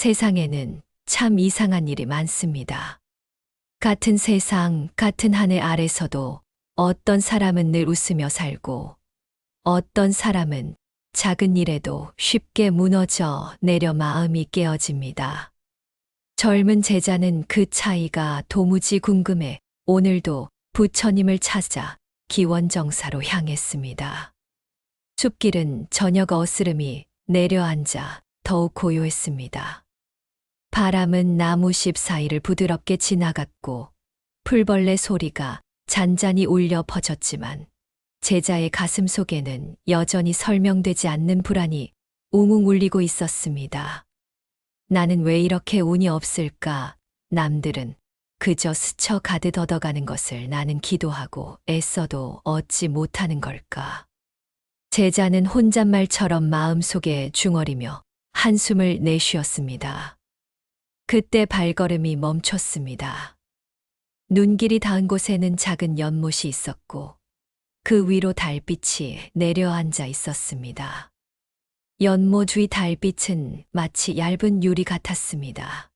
세상에는 참 이상한 일이 많습니다. 같은 세상, 같은 하늘 아래서도 어떤 사람은 늘 웃으며 살고 어떤 사람은 작은 일에도 쉽게 무너져 내려 마음이 깨어집니다. 젊은 제자는 그 차이가 도무지 궁금해 오늘도 부처님을 찾아 기원정사로 향했습니다. 숲길은 저녁 어스름이 내려앉아 더욱 고요했습니다. 바람은 나무십 사이를 부드럽게 지나갔고 풀벌레 소리가 잔잔히 울려 퍼졌지만 제자의 가슴 속에는 여전히 설명되지 않는 불안이 웅웅 울리고 있었습니다. 나는 왜 이렇게 운이 없을까? 남들은 그저 스쳐가듯 얻어가는 것을 나는 기도하고 애써도 얻지 못하는 걸까? 제자는 혼잣말처럼 마음속에 중얼이며 한숨을 내쉬었습니다. 그때 발걸음이 멈췄습니다. 눈길이 닿은 곳에는 작은 연못이 있었고 그 위로 달빛이 내려앉아 있었습니다. 연못 위 달빛은 마치 얇은 유리 같았습니다.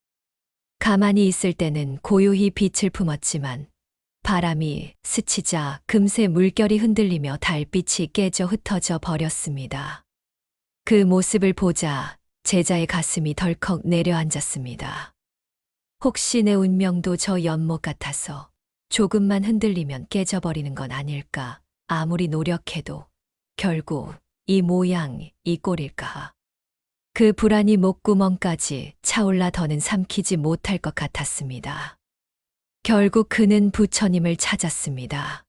가만히 있을 때는 고요히 빛을 품었지만 바람이 스치자 금세 물결이 흔들리며 달빛이 깨져 흩어져 버렸습니다. 그 모습을 보자 제자의 가슴이 덜컥 내려앉았습니다. 혹시 내 운명도 저 연못 같아서 조금만 흔들리면 깨져버리는 건 아닐까? 아무리 노력해도 결국 이 모양, 이 꼴일까? 그 불안이 목구멍까지 차올라 더는 삼키지 못할 것 같았습니다. 결국 그는 부처님을 찾았습니다.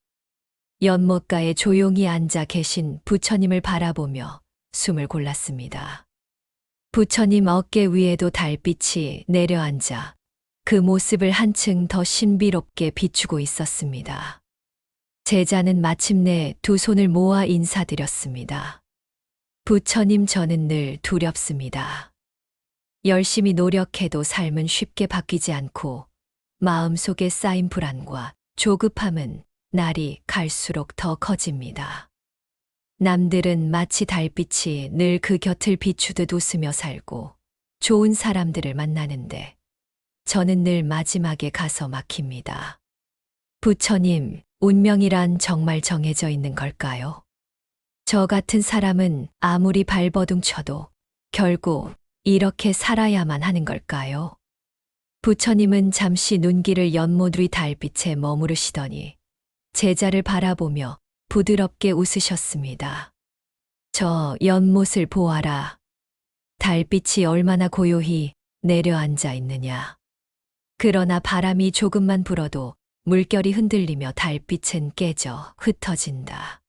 연못가에 조용히 앉아 계신 부처님을 바라보며 숨을 골랐습니다. 부처님 어깨 위에도 달빛이 내려앉아 그 모습을 한층 더 신비롭게 비추고 있었습니다. 제자는 마침내 두 손을 모아 인사드렸습니다. 부처님, 저는 늘 두렵습니다. 열심히 노력해도 삶은 쉽게 바뀌지 않고 마음속에 쌓인 불안과 조급함은 날이 갈수록 더 커집니다. 남들은 마치 달빛이 늘 그 곁을 비추듯 웃으며 살고 좋은 사람들을 만나는데 저는 늘 마지막에 가서 막힙니다. 부처님, 운명이란 정말 정해져 있는 걸까요? 저 같은 사람은 아무리 발버둥 쳐도 결국 이렇게 살아야만 하는 걸까요? 부처님은 잠시 눈길을 연못 위 달빛에 머무르시더니 제자를 바라보며 부드럽게 웃으셨습니다. 저 연못을 보아라. 달빛이 얼마나 고요히 내려앉아 있느냐. 그러나 바람이 조금만 불어도 물결이 흔들리며 달빛은 깨져 흩어진다.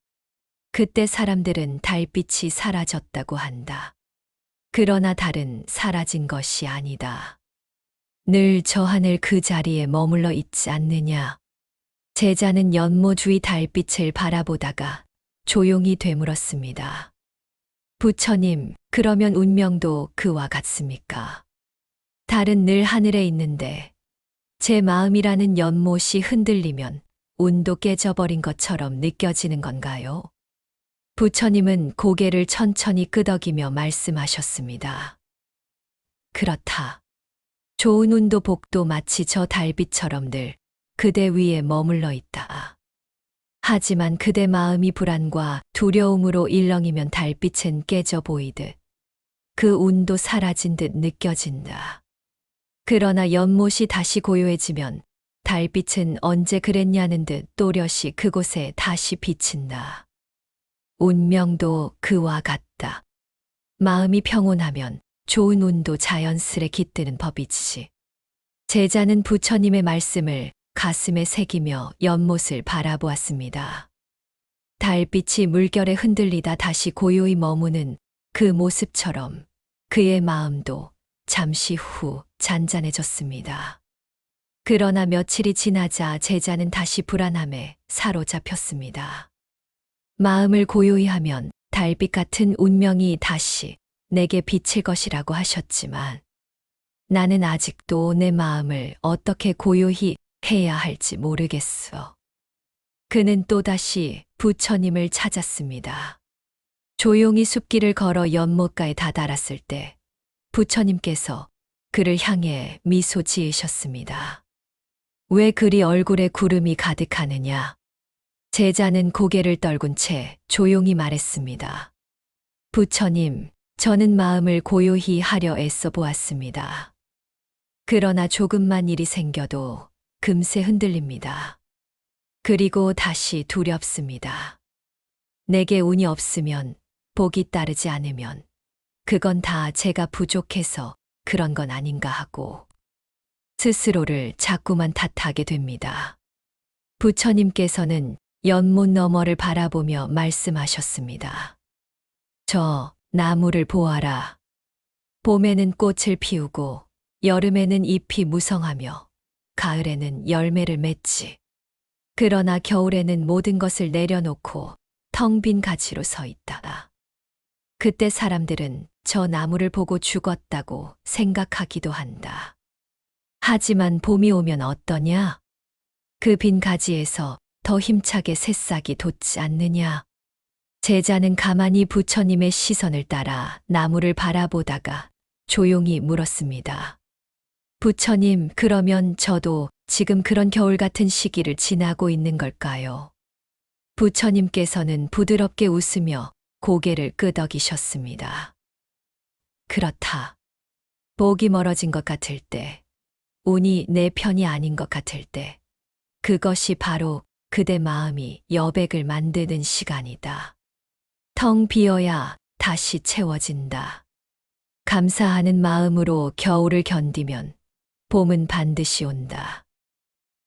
그때 사람들은 달빛이 사라졌다고 한다. 그러나 달은 사라진 것이 아니다. 늘 저 하늘 그 자리에 머물러 있지 않느냐. 제자는 연못 위 달빛을 바라보다가 조용히 되물었습니다. 부처님, 그러면 운명도 그와 같습니까? 달은 늘 하늘에 있는데 제 마음이라는 연못이 흔들리면 운도 깨져버린 것처럼 느껴지는 건가요? 부처님은 고개를 천천히 끄덕이며 말씀하셨습니다. 그렇다. 좋은 운도 복도 마치 저 달빛처럼 늘 그대 위에 머물러 있다. 하지만 그대 마음이 불안과 두려움으로 일렁이면 달빛은 깨져 보이듯 그 운도 사라진 듯 느껴진다. 그러나 연못이 다시 고요해지면 달빛은 언제 그랬냐는 듯 또렷이 그곳에 다시 비친다. 운명도 그와 같다. 마음이 평온하면 좋은 운도 자연스레 깃드는 법이지. 제자는 부처님의 말씀을 가슴에 새기며 연못을 바라보았습니다. 달빛이 물결에 흔들리다 다시 고요히 머무는 그 모습처럼 그의 마음도 잠시 후 잔잔해졌습니다. 그러나 며칠이 지나자 제자는 다시 불안함에 사로잡혔습니다. 마음을 고요히 하면 달빛 같은 운명이 다시 내게 비칠 것이라고 하셨지만 나는 아직도 내 마음을 어떻게 고요히 해야 할지 모르겠어. 그는 또다시 부처님을 찾았습니다. 조용히 숲길을 걸어 연못가에 다다랐을 때 부처님께서 그를 향해 미소 지으셨습니다. 왜 그리 얼굴에 구름이 가득하느냐? 제자는 고개를 떨군 채 조용히 말했습니다. 부처님, 저는 마음을 고요히 하려 애써 보았습니다. 그러나 조금만 일이 생겨도 금세 흔들립니다. 그리고 다시 두렵습니다. 내게 운이 없으면, 복이 따르지 않으면, 그건 다 제가 부족해서 그런 건 아닌가 하고 스스로를 자꾸만 탓하게 됩니다. 부처님께서는 연못 너머를 바라보며 말씀하셨습니다. 저 나무를 보아라. 봄에는 꽃을 피우고 여름에는 잎이 무성하며 가을에는 열매를 맺지. 그러나 겨울에는 모든 것을 내려놓고 텅 빈 가지로 서 있다. 그때 사람들은 저 나무를 보고 죽었다고 생각하기도 한다. 하지만 봄이 오면 어떠냐? 그 빈 가지에서 더 힘차게 새싹이 돋지 않느냐? 제자는 가만히 부처님의 시선을 따라 나무를 바라보다가 조용히 물었습니다. 부처님, 그러면 저도 지금 그런 겨울 같은 시기를 지나고 있는 걸까요? 부처님께서는 부드럽게 웃으며 고개를 끄덕이셨습니다. 그렇다. 복이 멀어진 것 같을 때, 운이 내 편이 아닌 것 같을 때, 그것이 바로 그대 마음이 여백을 만드는 시간이다. 텅 비어야 다시 채워진다. 감사하는 마음으로 겨울을 견디면 봄은 반드시 온다.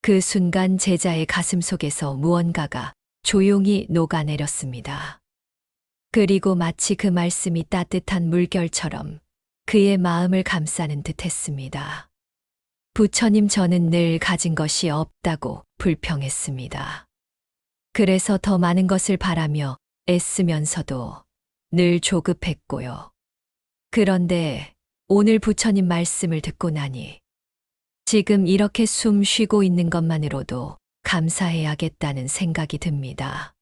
그 순간 제자의 가슴 속에서 무언가가 조용히 녹아내렸습니다. 그리고 마치 그 말씀이 따뜻한 물결처럼 그의 마음을 감싸는 듯 했습니다. 부처님, 저는 늘 가진 것이 없다고 불평했습니다. 그래서 더 많은 것을 바라며 애쓰면서도 늘 조급했고요. 그런데 오늘 부처님 말씀을 듣고 나니 지금 이렇게 숨 쉬고 있는 것만으로도 감사해야겠다는 생각이 듭니다.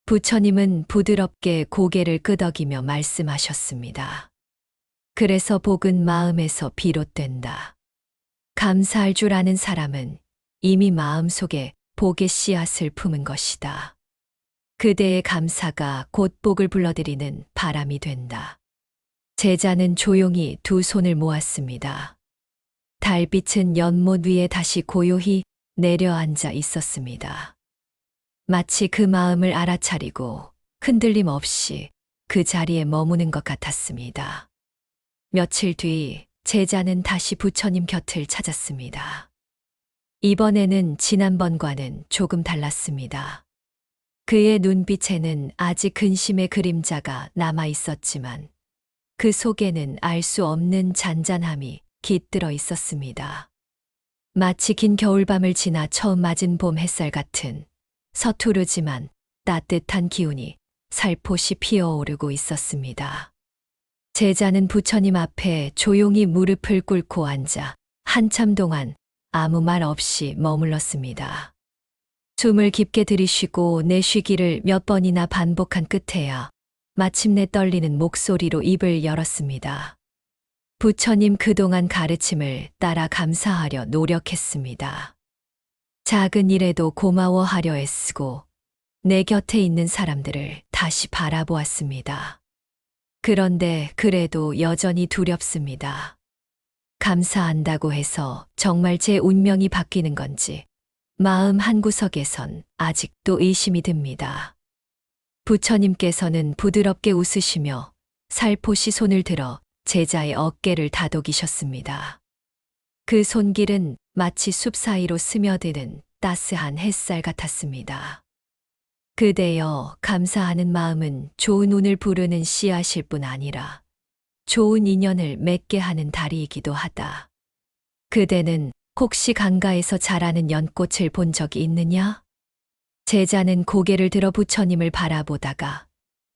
부처님은 부드럽게 고개를 끄덕이며 말씀하셨습니다. 그래서 복은 마음에서 비롯된다. 감사할 줄 아는 사람은 이미 마음속에 복의 씨앗을 품은 것이다. 그대의 감사가 곧 복을 불러들이는 바람이 된다. 제자는 조용히 두 손을 모았습니다. 달빛은 연못 위에 다시 고요히 내려앉아 있었습니다. 마치 그 마음을 알아차리고 흔들림 없이 그 자리에 머무는 것 같았습니다. 며칠 뒤 제자는 다시 부처님 곁을 찾았습니다. 이번에는 지난번과는 조금 달랐습니다. 그의 눈빛에는 아직 근심의 그림자가 남아 있었지만 그 속에는 알 수 없는 잔잔함이 깃들어 있었습니다. 마치 긴 겨울밤을 지나 처음 맞은 봄 햇살 같은 서투르지만 따뜻한 기운이 살포시 피어오르고 있었습니다. 제자는 부처님 앞에 조용히 무릎을 꿇고 앉아 한참 동안 아무 말 없이 머물렀습니다. 숨을 깊게 들이쉬고 내쉬기를 몇 번이나 반복한 끝에야 마침내 떨리는 목소리로 입을 열었습니다. 부처님, 그동안 가르침을 따라 감사하려 노력했습니다. 작은 일에도 고마워하려 애쓰고 내 곁에 있는 사람들을 다시 바라보았습니다. 그런데 그래도 여전히 두렵습니다. 감사한다고 해서 정말 제 운명이 바뀌는 건지 마음 한구석에선 아직도 의심이 듭니다. 부처님께서는 부드럽게 웃으시며 살포시 손을 들어 제자의 어깨를 다독이셨습니다. 그 손길은 마치 숲 사이로 스며드는 따스한 햇살 같았습니다. 그대여, 감사하는 마음은 좋은 운을 부르는 씨앗일 뿐 아니라 좋은 인연을 맺게 하는 다리이기도 하다. 그대는 혹시 강가에서 자라는 연꽃을 본 적이 있느냐? 제자는 고개를 들어 부처님을 바라보다가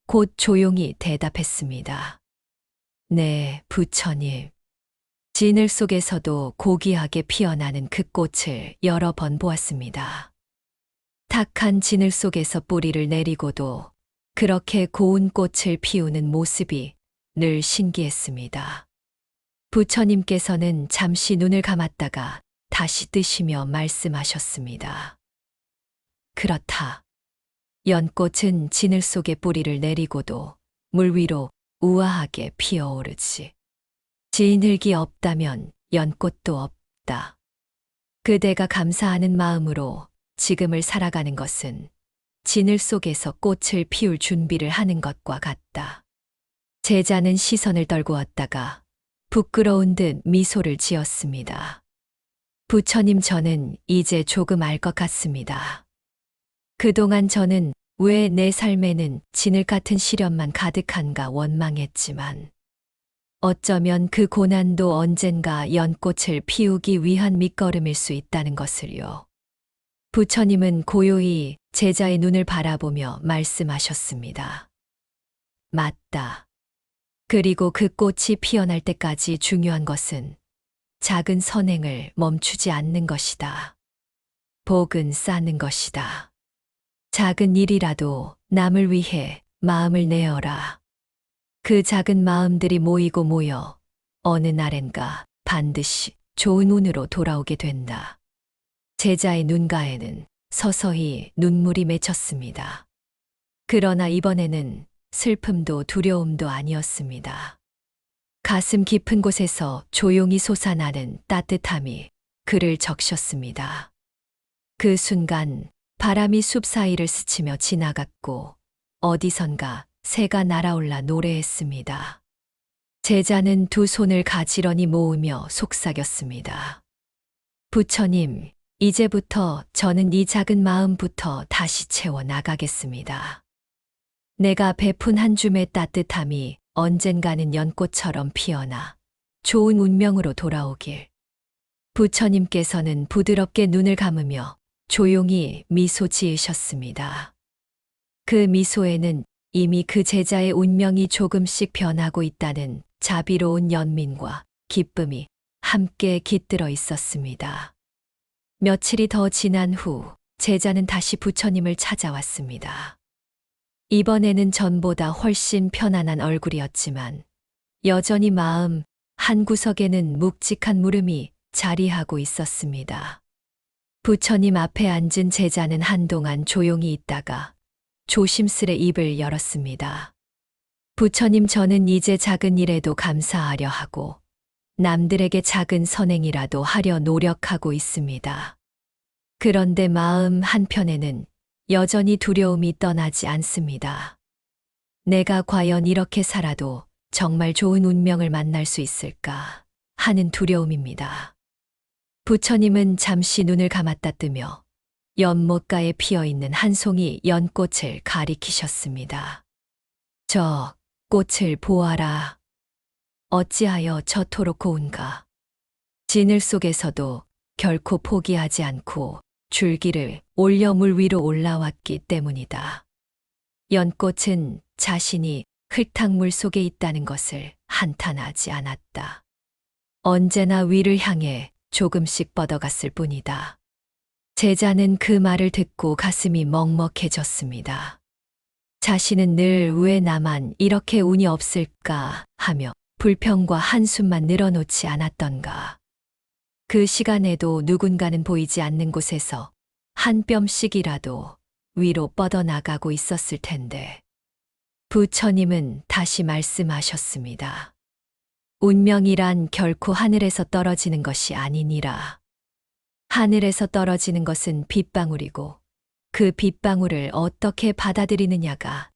곧 조용히 대답했습니다. 네, 부처님. 진을 속에서도 고귀하게 피어나는 그 꽃을 여러 번 보았습니다. 탁한 진을 속에서 뿌리를 내리고도 그렇게 고운 꽃을 피우는 모습이 늘 신기했습니다. 부처님께서는 잠시 눈을 감았다가 다시 뜨시며 말씀하셨습니다. 그렇다. 연꽃은 진을 속에 뿌리를 내리고도 물 위로 우아하게 피어오르지. 진흙이 없다면 연꽃도 없다. 그대가 감사하는 마음으로 지금을 살아가는 것은 진을 속에서 꽃을 피울 준비를 하는 것과 같다. 제자는 시선을 떨구었다가 부끄러운 듯 미소를 지었습니다. 부처님, 저는 이제 조금 알 것 같습니다. 그동안 저는 왜 내 삶에는 진흙 같은 시련만 가득한가 원망했지만 어쩌면 그 고난도 언젠가 연꽃을 피우기 위한 밑거름일 수 있다는 것을요. 부처님은 고요히 제자의 눈을 바라보며 말씀하셨습니다. 맞다. 그리고 그 꽃이 피어날 때까지 중요한 것은 작은 선행을 멈추지 않는 것이다. 복은 쌓는 것이다. 작은 일이라도 남을 위해 마음을 내어라. 그 작은 마음들이 모이고 모여 어느 날엔가 반드시 좋은 운으로 돌아오게 된다. 제자의 눈가에는 서서히 눈물이 맺혔습니다. 그러나 이번에는 슬픔도 두려움도 아니었습니다. 가슴 깊은 곳에서 조용히 솟아나는 따뜻함이 그를 적셨습니다. 그 순간 바람이 숲 사이를 스치며 지나갔고 어디선가 새가 날아올라 노래했습니다. 제자는 두 손을 가지런히 모으며 속삭였습니다. 부처님, 이제부터 저는 이 작은 마음부터 다시 채워 나가겠습니다. 내가 베푼 한 줌의 따뜻함이 언젠가는 연꽃처럼 피어나 좋은 운명으로 돌아오길. 부처님께서는 부드럽게 눈을 감으며 조용히 미소 지으셨습니다. 그 미소에는 이미 그 제자의 운명이 조금씩 변하고 있다는 자비로운 연민과 기쁨이 함께 깃들어 있었습니다. 며칠이 더 지난 후 제자는 다시 부처님을 찾아왔습니다. 이번에는 전보다 훨씬 편안한 얼굴이었지만 여전히 마음 한구석에는 묵직한 물음이 자리하고 있었습니다. 부처님 앞에 앉은 제자는 한동안 조용히 있다가 조심스레 입을 열었습니다. 부처님, 저는 이제 작은 일에도 감사하려 하고 남들에게 작은 선행이라도 하려 노력하고 있습니다. 그런데 마음 한편에는 여전히 두려움이 떠나지 않습니다. 내가 과연 이렇게 살아도 정말 좋은 운명을 만날 수 있을까 하는 두려움입니다. 부처님은 잠시 눈을 감았다 뜨며 연못가에 피어있는 한 송이 연꽃을 가리키셨습니다. 저 꽃을 보아라. 어찌하여 저토록 고운가. 진을 속에서도 결코 포기하지 않고 줄기를 올려 물 위로 올라왔기 때문이다. 연꽃은 자신이 흙탕물 속에 있다는 것을 한탄하지 않았다. 언제나 위를 향해 조금씩 뻗어갔을 뿐이다. 제자는 그 말을 듣고 가슴이 먹먹해졌습니다. 자신은 늘 왜 나만 이렇게 운이 없을까 하며 불평과 한숨만 늘어놓지 않았던가. 그 시간에도 누군가는 보이지 않는 곳에서 한 뼘씩이라도 위로 뻗어나가고 있었을 텐데. 부처님은 다시 말씀하셨습니다. 운명이란 결코 하늘에서 떨어지는 것이 아니니라. 하늘에서 떨어지는 것은 빗방울이고 그 빗방울을 어떻게 받아들이느냐가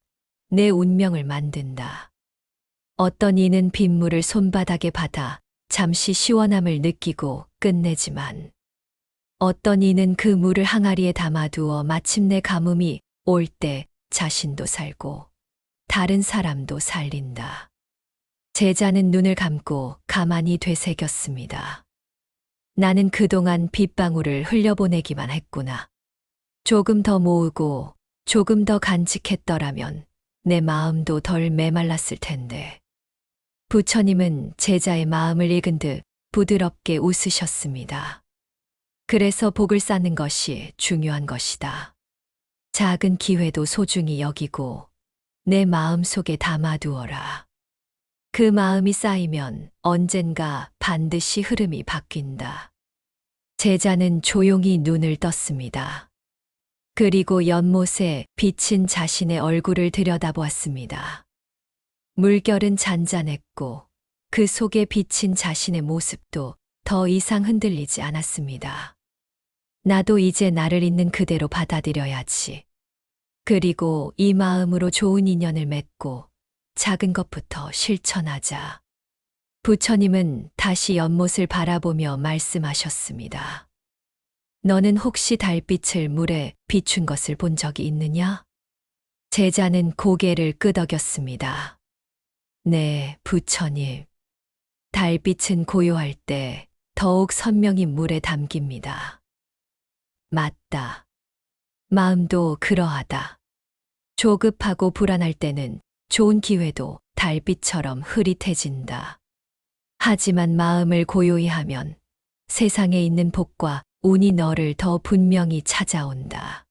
내 운명을 만든다. 어떤 이는 빗물을 손바닥에 받아 잠시 시원함을 느끼고 끝내지만 어떤 이는 그 물을 항아리에 담아두어 마침내 가뭄이 올 때 자신도 살고 다른 사람도 살린다. 제자는 눈을 감고 가만히 되새겼습니다. 나는 그동안 빗방울을 흘려보내기만 했구나. 조금 더 모으고 조금 더 간직했더라면 내 마음도 덜 메말랐을 텐데. 부처님은 제자의 마음을 읽은 듯 부드럽게 웃으셨습니다. 그래서 복을 쌓는 것이 중요한 것이다. 작은 기회도 소중히 여기고 내 마음 속에 담아두어라. 그 마음이 쌓이면 언젠가 반드시 흐름이 바뀐다. 제자는 조용히 눈을 떴습니다. 그리고 연못에 비친 자신의 얼굴을 들여다보았습니다. 물결은 잔잔했고 그 속에 비친 자신의 모습도 더 이상 흔들리지 않았습니다. 나도 이제 나를 있는 그대로 받아들여야지. 그리고 이 마음으로 좋은 인연을 맺고 작은 것부터 실천하자. 부처님은 다시 연못을 바라보며 말씀하셨습니다. 너는 혹시 달빛을 물에 비춘 것을 본 적이 있느냐? 제자는 고개를 끄덕였습니다. 네, 부처님. 달빛은 고요할 때 더욱 선명히 물에 담깁니다. 맞다. 마음도 그러하다. 조급하고 불안할 때는 좋은 기회도 달빛처럼 흐릿해진다. 하지만 마음을 고요히 하면 세상에 있는 복과 운이 너를 더 분명히 찾아온다.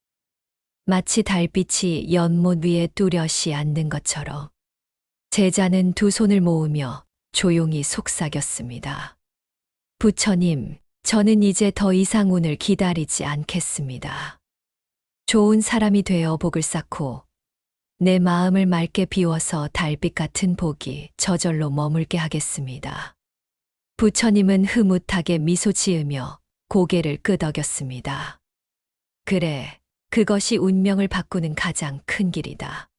마치 달빛이 연못 위에 뚜렷이 앉는 것처럼. 제자는 두 손을 모으며 조용히 속삭였습니다. 부처님, 저는 이제 더 이상 운을 기다리지 않겠습니다. 좋은 사람이 되어 복을 쌓고 내 마음을 맑게 비워서 달빛 같은 복이 저절로 머물게 하겠습니다. 부처님은 흐뭇하게 미소 지으며 고개를 끄덕였습니다. 그래, 그것이 운명을 바꾸는 가장 큰 길이다.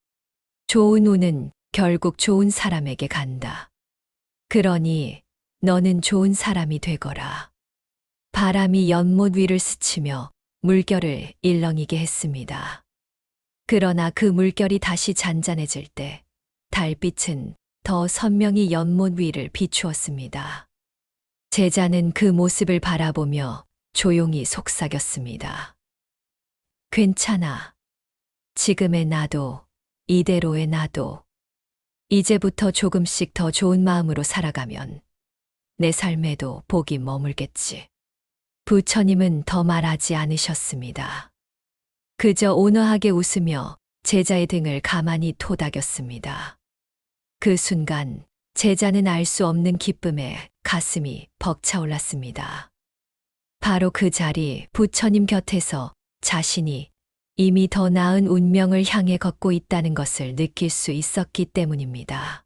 좋은 운은 결국 좋은 사람에게 간다. 그러니 너는 좋은 사람이 되거라. 바람이 연못 위를 스치며 물결을 일렁이게 했습니다. 그러나 그 물결이 다시 잔잔해질 때 달빛은 더 선명히 연못 위를 비추었습니다. 제자는 그 모습을 바라보며 조용히 속삭였습니다. 괜찮아. 지금의 나도, 이대로의 나도. 이제부터 조금씩 더 좋은 마음으로 살아가면 내 삶에도 복이 머물겠지. 부처님은 더 말하지 않으셨습니다. 그저 온화하게 웃으며 제자의 등을 가만히 토닥였습니다. 그 순간 제자는 알 수 없는 기쁨에 가슴이 벅차올랐습니다. 바로 그 자리 부처님 곁에서 자신이 이미 더 나은 운명을 향해 걷고 있다는 것을 느낄 수 있었기 때문입니다.